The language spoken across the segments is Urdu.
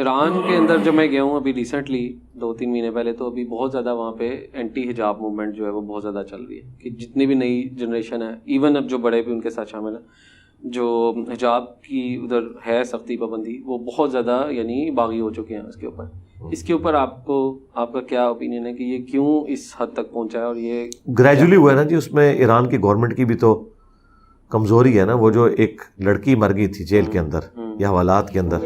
ایران کے اندر جو میں گیا ہوں ابھی ریسنٹلی 2-3 مہینے پہلے, تو ابھی بہت زیادہ وہاں پہ اینٹی حجاب موومنٹ جو ہے وہ بہت زیادہ چل رہی ہے, کہ جتنی بھی نئی جنریشن ہے, ایون اب جو بڑے بھی ان کے ساتھ شامل ہیں, جو حجاب کی ادھر ہے سختی پابندی, وہ بہت زیادہ یعنی باغی ہو چکے ہیں اس کے اوپر. اس کے اوپر آپ کا کیا اوپینین ہے کہ یہ کیوں اس حد تک پہنچا ہے؟ اور یہ گریجولی ہوا ہے نا جی, اس میں ایران کی گورنمنٹ کی بھی تو کمزوری ہے نا. وہ جو ایک لڑکی مر گئی تھی جیل کے اندر یا حوالات کے اندر,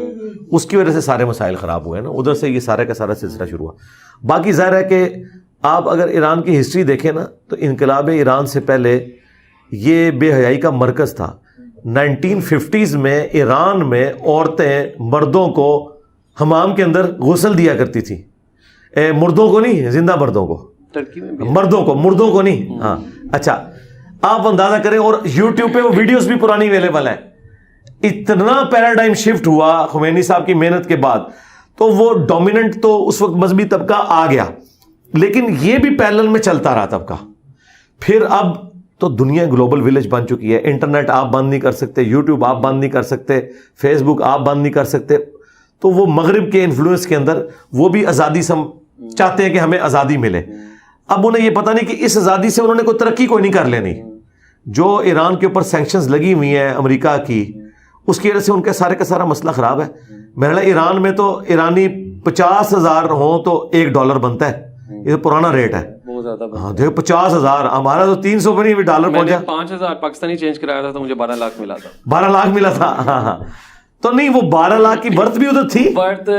اس کی وجہ سے سارے مسائل خراب ہوئے نا, ادھر سے یہ سارے کا سارا سلسلہ شروع ہوا. باقی ظاہر ہے کہ آپ اگر ایران کی ہسٹری دیکھیں نا, تو انقلاب ایران سے پہلے یہ بے حیائی کا مرکز تھا. 1950s میں ایران میں عورتیں مردوں کو حمام کے اندر غسل دیا کرتی تھی, مردوں کو نہیں, زندہ مردوں کو, مردوں کو نہیں. ہاں اچھا, آپ اندازہ کریں, اور یوٹیوب پہ وہ ویڈیوز بھی پرانی اویلیبل ہیں. اتنا پیراڈائم شفٹ ہوا خمینی صاحب کی محنت کے بعد, تو وہ ڈومیننٹ تو اس وقت مذہبی طبقہ آ گیا, لیکن یہ بھی پیرلل میں چلتا رہا طبقہ. پھر اب تو دنیا گلوبل ولیج بن چکی ہے. انٹرنیٹ آپ بند نہیں کر سکتے, یوٹیوب آپ بند نہیں کر سکتے, فیس بک آپ بند نہیں کر سکتے. تو وہ مغرب کے انفلوئنس کے اندر وہ بھی آزادی چاہتے ہیں کہ ہمیں آزادی ملے. اب انہیں یہ پتہ نہیں کہ اس آزادی سے انہوں نے کوئی ترقی کوئی نہیں کر لینی. جو ایران کے اوپر سینکشنز لگی ہوئی ہیں امریکہ کی, اس کی وجہ سے ان کا سارا مسئلہ خراب ہے. میرا خیال ایران میں تو ایرانی 50,000 ہوں تو $1 بنتا ہے. یہ تو پرانا ریٹ ہے. ہاں دیکھو 50,000, ہمارا تو 300 بھی نہیں, ڈالر پہنچا. 5,000 پاکستانی چینج کرایا تھا تو مجھے 12 لاکھ ملا تھا. 12 لاکھ ملا تھا. ہاں تو نہیں, وہ 12 لاکھ کی برتھ بھی ادھر تھی. برتھ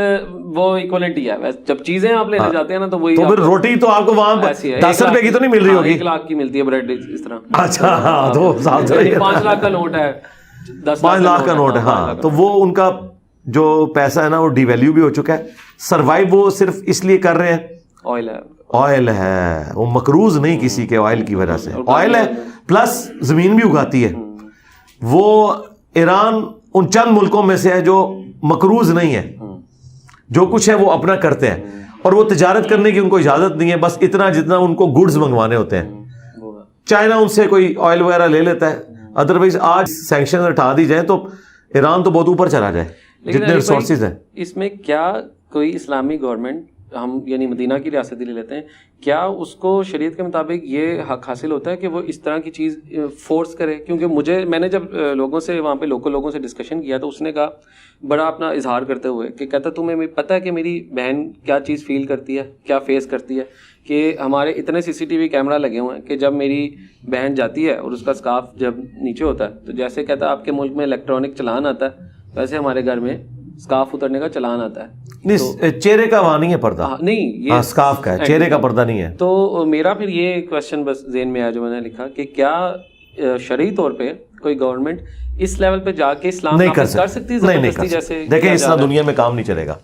وہ ایکوالٹی ہے, جب چیزیں آپ لینے جاتے ہیں نا تو وہی. تو پھر روٹی تو آپ کو وہاں 10 روپے کی تو نہیں مل رہی ہوگی, 1 لاکھ کی ملتی ہے بریڈ اس طرح. اچھا ہاں, تو 5 لاکھ کا نوٹ ہے, 5 لاکھ کا نوٹ ہے. ہاں تو وہ ان کا جو پیسہ ہے نا وہ ڈی ویلیو بھی ہو چکا ہے. سروائیو وہ صرف اس لیے کر رہے ہیں, آئل ہے, وہ مقروض نہیں کسی کے آئل کی وجہ سے. آئل ہے پلس زمین بھی اگاتی ہے. وہ ایران ان چند ملکوں میں سے ہے جو مقروض نہیں ہے, جو کچھ ہے وہ اپنا کرتے ہیں, اور وہ تجارت کرنے کی ان کو اجازت نہیں ہے, بس اتنا جتنا ان کو گڈز منگوانے ہوتے ہیں. چائنا ان سے کوئی آئل وغیرہ لے لیتا ہے, ادروائز آج سینکشن ہٹا دی جائیں تو ایران تو بہت اوپر چلا جائے جتنے ریسورسز ہیں. اس میں کیا کوئی اسلامی گورنمنٹ, ہم یعنی مدینہ کی ریاست لے لیتے ہیں, کیا اس کو شریعت کے مطابق یہ حق حاصل ہوتا ہے کہ وہ اس طرح کی چیز فورس کرے؟ کیونکہ میں نے جب لوگوں سے وہاں پہ لوکل لوگوں سے ڈسکشن کیا تو اس نے کہا بڑا اپنا اظہار کرتے ہوئے کہ کہتا تمہیں پتہ ہے کہ میری بہن کیا چیز فیل کرتی ہے, کیا فیس کرتی ہے, کہ ہمارے اتنے CCTV کیمرہ لگے ہوئے ہیں کہ جب میری بہن جاتی ہے اور اس کا اسکارف جب نیچے ہوتا ہے تو جیسے کہتا ہے آپ کے ملک میں الیکٹرانک چلان آتا ہے ویسے ہمارے گھر میں اسکارف اترنے کا چلان آتا ہے. نہیں, چہرے کا وہاں نہیں ہے پردہ, نہیں یہ اسکارف کا ہے, چہرے کا پردہ نہیں ہے. تو میرا پھر یہ کوشچن بس ذہن میں آیا جو میں نے لکھا کہ کیا شرعی طور پہ کوئی گورنمنٹ اس لیول پہ جا کے اسلام نہیں کر سکتی؟ نہیں کر سکتی. دیکھیں اس طرح دنیا میں کام نہیں چلے گا.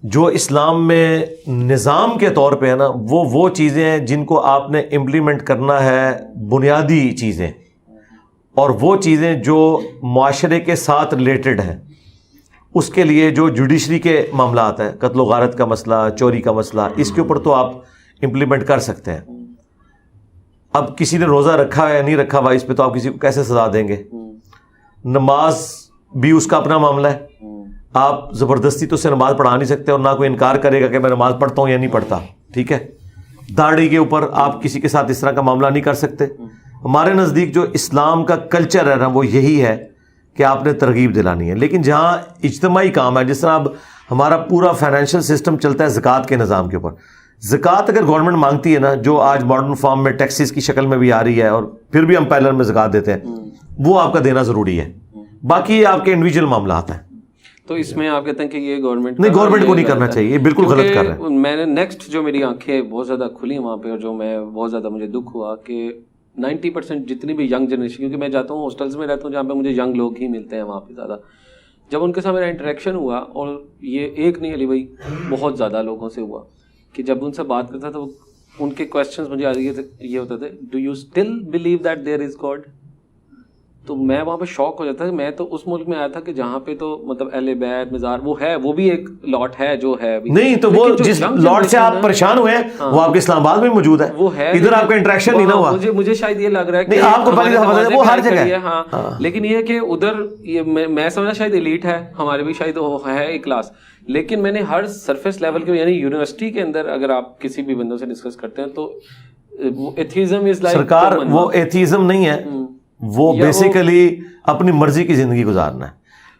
جو اسلام میں نظام کے طور پہ ہے نا, وہ چیزیں ہیں جن کو آپ نے امپلیمنٹ کرنا ہے, بنیادی چیزیں, اور وہ چیزیں جو معاشرے کے ساتھ ریلیٹڈ ہیں. اس کے لیے جو جوڈیشری کے معاملات ہیں, قتل و غارت کا مسئلہ, چوری کا مسئلہ, اس کے اوپر تو آپ امپلیمنٹ کر سکتے ہیں. اب کسی نے روزہ رکھا ہے یا نہیں رکھا ہوا, اس پہ تو آپ کسی کو کیسے سزا دیں گے؟ نماز بھی اس کا اپنا معاملہ ہے, آپ زبردستی تو اسے نماز پڑھا نہیں سکتے, اور نہ کوئی انکار کرے گا کہ میں نماز پڑھتا ہوں یا نہیں پڑھتا. ٹھیک ہے, داڑھی کے اوپر آپ کسی کے ساتھ اس طرح کا معاملہ نہیں کر سکتے. ہمارے نزدیک جو اسلام کا کلچر ہے نا وہ یہی ہے کہ آپ نے ترغیب دلانی ہے. لیکن جہاں اجتماعی کام ہے, جس طرح اب ہمارا پورا فائنینشیل سسٹم چلتا ہے زکوٰۃ کے نظام کے اوپر, زکوٰۃ اگر گورنمنٹ مانگتی ہے نا, جو آج ماڈرن فارم میں ٹیکسز کی شکل میں بھی آ رہی ہے, اور پھر بھی ہم پیرلل میں زکوٰۃ دیتے ہیں, وہ آپ کا دینا ضروری ہے. باقی یہ آپ کے انڈیویجول معاملات ہیں. تو اس میں آپ کہتے ہیں کہ یہ گورنمنٹ کو نہیں کرنا چاہیے, یہ بالکل غلط کر رہے ہیں. میں نے نیکسٹ جو میری آنکھیں بہت زیادہ کھلی وہاں پہ, اور جو میں بہت زیادہ مجھے دکھ ہوا کہ 90% جتنی بھی ینگ جنریشن, کیونکہ میں جاتا ہوں ہاسٹلس میں رہتا ہوں جہاں پہ مجھے ینگ لوگ ہی ملتے ہیں وہاں پہ زیادہ, جب ان کے ساتھ میرا انٹریکشن ہوا, اور یہ ایک نہیں علی بھائی بہت زیادہ لوگوں سے ہوا, کہ جب ان سے بات کرتا تھا ان کے کویشچنس مجھے یہ ہوتے تھے, do you still believe that there is God? تو میں وہاں پہ شوق ہو جاتا ہے. میں تو اس ملک میں آیا تھا کہ جہاں پہ تو مطلب اہل بیت مزار وہ ہے, وہ بھی ایک لاٹ ہے جو ہے ابھی. نہیں تو وہ جس لاٹ سے آپ پریشان ہوئے ہیں وہ آپ کے اسلام آباد میں موجود ہے, وہ ہے ادھر آپ کا انٹریکشن نہیں نہ ہوا. مجھے شاید یہ لگ رہا ہے کہ آپ کو پہلے وہ ہر جگہ ہے. ہاں لیکن یہ کہ ادھر میں سمجھا شاید ایلیٹ ہے, ہمارے بھی شاید ہے ایک کلاس, لیکن میں نے ہر سرفیس لیول کے یعنی یونیورسٹی کے اندر اگر آپ کسی بھی بندوں سے ڈسکس کرتے ہیں تو ایتھیزم از لائک سرکار وہ ایتھیزم نہیں ہے, وہ بیسیکلی اپنی مرضی کی زندگی گزارنا ہے.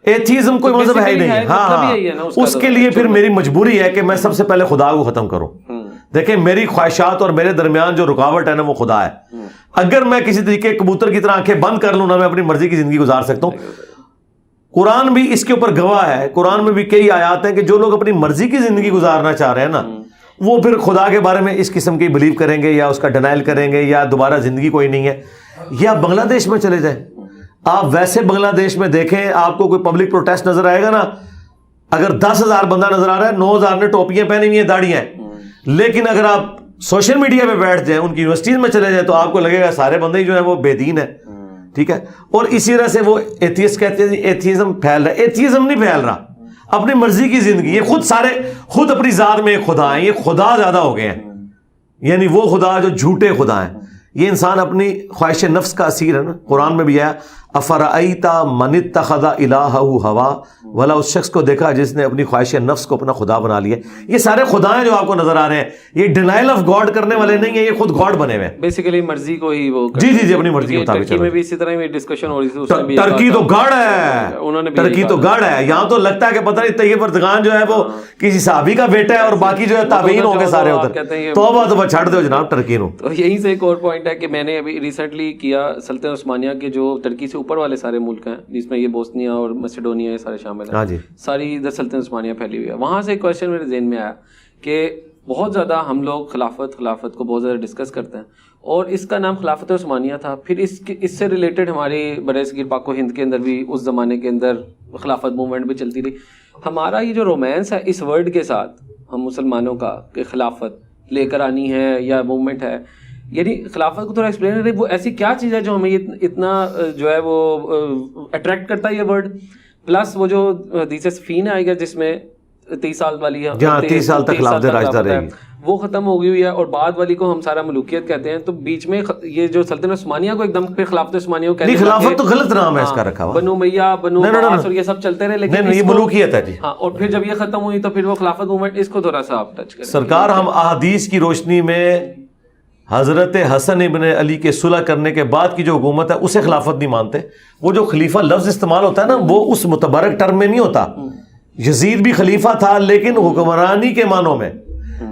ایتھیزم کوئی مذہب ہے ہی نہیں. ہاں اس کے لیے پھر میری مجبوری ہے کہ میں سب سے پہلے خدا کو ختم کروں. دیکھیں میری خواہشات اور میرے درمیان جو رکاوٹ ہے نا وہ خدا ہے. اگر میں کسی طریقے کبوتر کی طرح آنکھیں بند کر لوں نا, میں اپنی مرضی کی زندگی گزار سکتا ہوں. قرآن بھی اس کے اوپر گواہ ہے. قرآن میں بھی کئی آیات ہیں کہ جو لوگ اپنی مرضی کی زندگی گزارنا چاہ رہے ہیں نا وہ پھر خدا کے بارے میں اس قسم کی بلیو کریں گے یا اس کا ڈینائل کریں گے یا دوبارہ زندگی کوئی نہیں ہے. یا بنگلہ دیش میں چلے جائیں, آپ ویسے بنگلہ دیش میں دیکھیں آپ کو کوئی پبلک پروٹیسٹ نظر آئے گا نا, اگر 10,000 بندہ نظر آ رہا ہے 9,000 نے ٹوپیاں پہنی ہوئی ہیں داڑیاں ہیں, لیکن اگر آپ سوشل میڈیا پہ بیٹھ جائیں ان کی یونیورسٹیز میں چلے جائیں تو آپ کو لگے گا سارے بندے جو ہیں وہ بے دین ہیں. ٹھیک ہے, اور اسی طرح سے وہ ایتھیسٹ کہتے ہیں ایتھیزم پھیل رہا ہے. ایتھیزم نہیں پھیل رہا, اپنی مرضی کی زندگی. یہ خود اپنی ذات میں ایک خدا ہیں, یہ خدا زیادہ ہو گئے ہیں, یعنی وہ خدا جو جھوٹے خدا ہیں. یہ انسان اپنی خواہش نفس کا اسیر ہے نا. قرآن میں بھی ہے افرأیت من اتخذ الہہ ہوا, والا اس شخص کو دیکھا جس نے اپنی خواہش نفس کو اپنا خدا بنا لیا. یہ سارے خدا ہیں جو آپ کو نظر آ رہے ہیں, یہ ڈینائل آف گاڈ کرنے والے نہیں ہیں, یہ خود گاڈ بنے ہوئے ہیں. بیسیکلی مرضی کو ہی وہ جی اپنی مرضی کے مطابق. ترکی میں بھی اسی طرح ڈسکشن ہو رہی تھی, ترکی تو گاڑ ہے, ترکی تو گاڑ ہے. یہاں تو لگتا ہے کہ پتہ نہیں طیب اردغان جو ہے وہ کسی صحابی کا بیٹا ہے اور باقی جو ہے تابعین ہوں گے سارے ادھر. توبہ چھڑ دو جناب ٹرکی نو. تو یہیں سے ایک اور پوائنٹ ہے کہ میں نے ابھی ریسنٹلی کیا سلطنت عثمانیہ کے جو ترکی سے اوپر والے سارے ملک ہیں جس میں یہ بوسنیا اور میسیڈونیا یہ سارے شامل ہیں, ساری ادھر سلطنت عثمانیہ پھیلی ہوئی ہے. وہاں سے ایک کویشچن میرے ذہن میں آیا کہ بہت زیادہ ہم لوگ خلافت کو بہت زیادہ ڈسکس کرتے ہیں, اور اس کا نام خلافت عثمانیہ تھا. پھر اس سے ریلیٹڈ ہماری برِ صغیر پاک و ہند کے اندر بھی اس زمانے کے اندر خلافت موومنٹ بھی چلتی رہی. ہمارا یہ جو رومانس ہے اس ورڈ کے ساتھ ہم مسلمانوں کا کہ خلافت لے کر آنی ہے یا موومنٹ ہے, یعنی خلافت کو تھوڑا ایکسپلین کریں, وہ ایسی کیا چیز ہے جو ہمیں اتنا جو ہے وہ اٹریکٹ کرتا ہے یہ ورڈ. پلس وہ جو حدیث صفین آئے گا جس میں 30 سال والی 30 سال تک خلافت راجدہ رہے گی, وہ ختم ہو گئی ہوئی ہے, اور بعد والی کو ہم سارا ملوکیت کہتے ہیں. تو بیچ میں یہ جو سلطنت عثمانیہ کو ایک دم پھر خلافت عثمانیہ کو کہتے ہیں, خلافت تو غلط نام ہے اس کا رکھا ہوا, بنو امیہ بنو عباس اور یہ سب چلتے رہے, لیکن یہ ملوکیت ہے جی. ہاں, اور پھر جب یہ ختم ہوئی تو پھر وہ خلافت موومنٹ, اس کو تھوڑا سا آپ ٹچ کریں. سرکار ہم احادیث کی روشنی میں حضرت حسن ابن علی کے صلح کرنے کے بعد کی جو حکومت ہے اسے خلافت نہیں مانتے. وہ جو خلیفہ لفظ استعمال ہوتا ہے نا وہ اس متبرک ٹرم میں نہیں ہوتا. یزید بھی خلیفہ تھا لیکن حکمرانی کے معنوں میں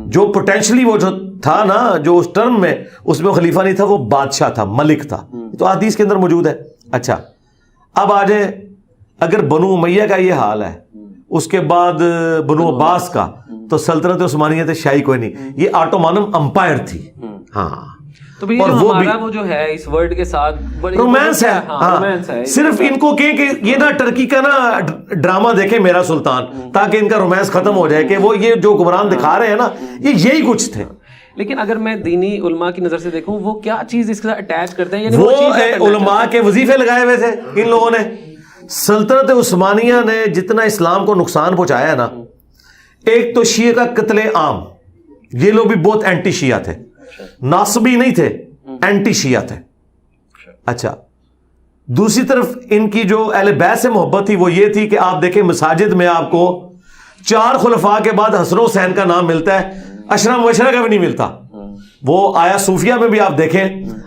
جو پوٹینشلی وہ جو تھا نا, جو اس ٹرم میں اس میں خلیفہ نہیں تھا, وہ بادشاہ تھا, ملک تھا. تو حدیث کے اندر موجود ہے. اچھا اب آ جائیں, اگر بنو امیہ کا یہ حال ہے, اس کے بعد بنو عباس کا, تو سلطنت عثمانیہ تے شاہی کوئی نہیں, یہ آٹومانم امپائر تھی. ہاں تو وہ جو ہے اس ورڈ کے ساتھ رومانس ہے. ہاں صرف ان کو کہ یہ نا ٹرکی کا نا ڈرامہ دیکھے میرا سلطان, تاکہ ان کا رومانس ختم ہو جائے کہ وہ یہ جو حکمران دکھا رہے ہیں نا یہی کچھ تھے. لیکن اگر میں دینی علماء کی نظر سے دیکھوں وہ کیا چیز اس کے ساتھ اٹیچ کرتے ہیں, وہ علماء کے وظیفے لگائے ہوئے تھے ان لوگوں نے. سلطنت عثمانیہ نے جتنا اسلام کو نقصان پہنچایا ہے نا, ایک تو شیعہ کا قتل عام, یہ لوگ بھی بہت اینٹی شیعہ تھے, ناصبی نہیں تھے, اینٹی شیعہ تھے. اچھا دوسری طرف ان کی جو اہل بیت سے محبت تھی وہ یہ تھی کہ آپ دیکھیں مساجد میں آپ کو 4 خلفاء کے بعد حسن و حسین کا نام ملتا ہے, اشرا مبشرہ کا بھی نہیں ملتا. وہ آیا صوفیہ میں بھی آپ دیکھیں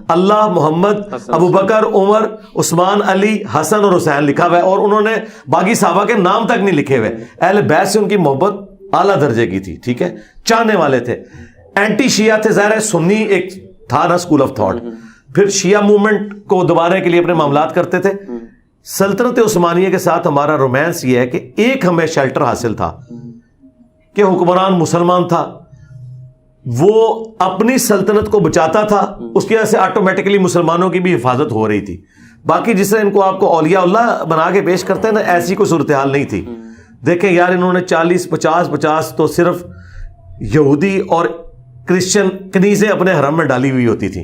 اللہ محمد ابو بکر عمر عثمان علی حسن اور حسین لکھا ہوا ہے, اور انہوں نے باقی صحابہ کے نام تک نہیں لکھے ہوئے. اہل بیت سے ان کی محبت اعلیٰ درجے کی تھی. ٹھیک ہے, چاہنے والے تھے. اینٹی شیعہ تھے, ظاہر ہے سنی ایک تھا نا اسکول آف تھاٹ, پھر شیعہ موومنٹ کو دوبارہ کے لیے اپنے معاملات کرتے تھے. سلطنت عثمانیہ کے ساتھ ہمارا رومانس یہ ہے کہ ایک ہمیں شیلٹر حاصل تھا کہ حکمران مسلمان تھا, وہ اپنی سلطنت کو بچاتا تھا, اس کی وجہ سے آٹومیٹکلی مسلمانوں کی بھی حفاظت ہو رہی تھی. باقی جس طرح ان کو آپ کو اولیاء اللہ بنا کے پیش کرتے ہیں نا, ایسی کوئی صورتحال نہیں تھی. دیکھیں یار انہوں نے 40-50 تو صرف یہودی اور کرسچن کنیزیں اپنے حرم میں ڈالی ہوئی ہوتی تھی.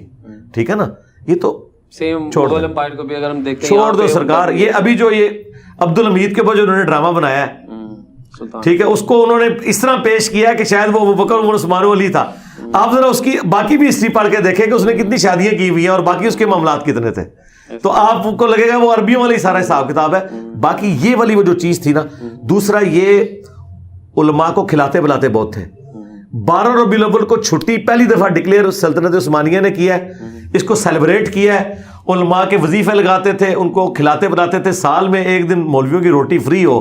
ٹھیک ہے نا, یہ تو سیم مغل امپائر کو بھی اگر ہم دیکھیں چھوڑ دو سرکار. یہ ابھی جو یہ عبد الحمید کے اوپر جو انہوں نے ڈرامہ بنایا ہے, ٹھیک ہے, اس کو انہوں نے اس طرح پیش کیا کہ شاید وہ ابوبکر عمر عثمان علی تھا. آپ ذرا اس کی باقی بھی ہسٹری پڑھ کے دیکھیں کہ اس نے کتنی شادیاں کی ہوئی ہیں اور باقی اس کے معاملات کتنے تھے, تو آپ کو لگے گا وہ عربیوں والی سارا حساب کتاب ہے. باقی یہ والی وہ جو چیز تھی نا. دوسرا یہ علماء کو کھلاتے بلاتے بہت تھے. 12 ربیع الاول کو چھٹی پہلی دفعہ ڈکلیئر سلطنت عثمانیہ نے کیا ہے, اس کو سیلیبریٹ کیا ہے. علماء کے وظیفے لگاتے تھے, ان کو کھلاتے بلاتے تھے. سال میں ایک دن مولویوں کی روٹی فری ہو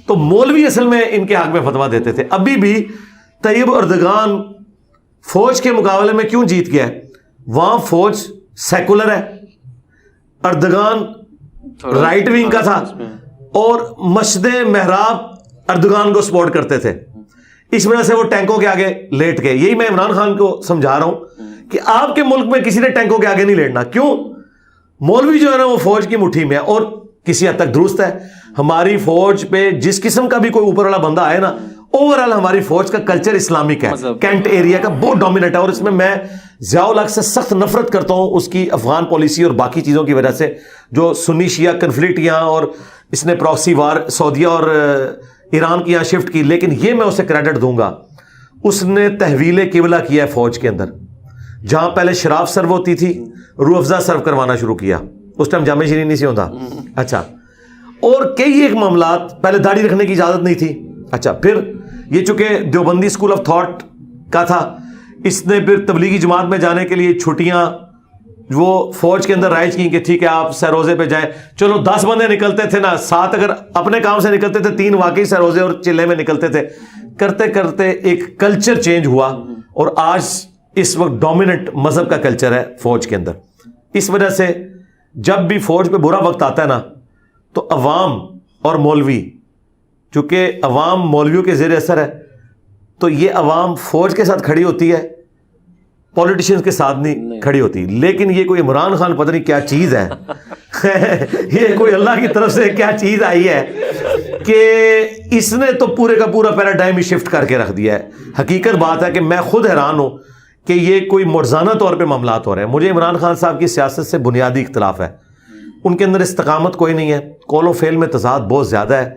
تو مولوی اصل میں ان کے حق میں فتویٰ دیتے تھے. ابھی بھی طیب اردگان فوج کے مقابلے میں کیوں جیت گیا ہے؟ وہاں فوج سیکولر ہے, اردگان رائٹ ونگ کا تھا, اور مسجد محراب اردگان کو سپورٹ کرتے تھے. اس وجہ سے وہ ٹینکوں کے آگے لیٹ گئے. یہی میں عمران خان کو سمجھا رہا ہوں کہ آپ کے ملک میں کسی نے ٹینکوں کے آگے نہیں لیٹنا. کیوں؟ مولوی جو ہے نا وہ فوج کی مٹھی میں ہے. اور کسی حد تک درست ہے, ہماری فوج پہ جس قسم کا بھی کوئی اوپر والا بندہ آئے نا, اوورآل ہماری فوج کا کلچر اسلامک ہے, کینٹ ایریا کا بہت ڈومیننٹ ہے. اور اس میں ضیاء الحق سے سخت نفرت کرتا ہوں, اس کی افغان پالیسی اور باقی چیزوں کی وجہ سے, جو سنی شیعہ کنفلکٹ یہاں, اور اس نے پراکسی وار سعودیہ اور ایران کی یہاں شفٹ کی. لیکن یہ میں اسے کریڈٹ دوں گا, اس نے تحویل قبلہ کیا ہے فوج کے اندر. جہاں پہلے شراب سرو ہوتی تھی, روح افزا سرو کروانا شروع کیا. اس ٹائم جامع شیرین نہیں سی ہوتا. اچھا, اور کئی ایک معاملات, پہلے داڑھی رکھنے کی اجازت نہیں تھی. اچھا, پھر یہ چونکہ دیوبندی اسکول آف تھاٹ کا تھا, اس نے پھر تبلیغی جماعت میں جانے کے لیے چھٹیاں وہ فوج کے اندر رائج کی کہ ٹھیک ہے آپ سروزے پہ جائیں. چلو 10 بندے نکلتے تھے نا, 7 اگر اپنے کام سے نکلتے تھے, 3 واقعی سروزے اور چلے میں نکلتے تھے. کرتے کرتے ایک کلچر چینج ہوا, اور آج اس وقت ڈومیننٹ مذہب کا کلچر ہے فوج کے اندر. اس وجہ سے جب بھی فوج پہ برا وقت آتا ہے نا, تو عوام اور مولوی, چونکہ عوام مولویوں کے زیر اثر ہے, تو یہ عوام فوج کے ساتھ کھڑی ہوتی ہے, پولیٹیشنز کے ساتھ نہیں کھڑی ہوتی. لیکن یہ کوئی عمران خان پتہ نہیں کیا چیز ہے یہ کوئی اللہ کی طرف سے کیا چیز آئی ہے کہ اس نے تو پورے کا پورا پیراڈائم ہی شفٹ کر کے رکھ دیا ہے. حقیقت بات ہے کہ میں خود حیران ہوں کہ یہ کوئی مرزانہ طور پہ معاملات ہو رہے ہیں. مجھے عمران خان صاحب کی سیاست سے بنیادی اختلاف ہے. ان کے اندر استقامت کوئی نہیں ہے, قول و فعل میں تضاد بہت زیادہ ہے.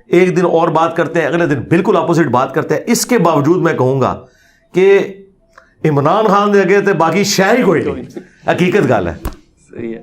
ایک دن اور بات کرتے ہیں, اگلے دن بالکل اپوزٹ بات کرتے ہیں. اس کے باوجود میں کہوں گا کہ عمران خان دے گئے تھے, باقی شے ہی کوئی نہیں. حقیقت گال ہے. صحیح ہے.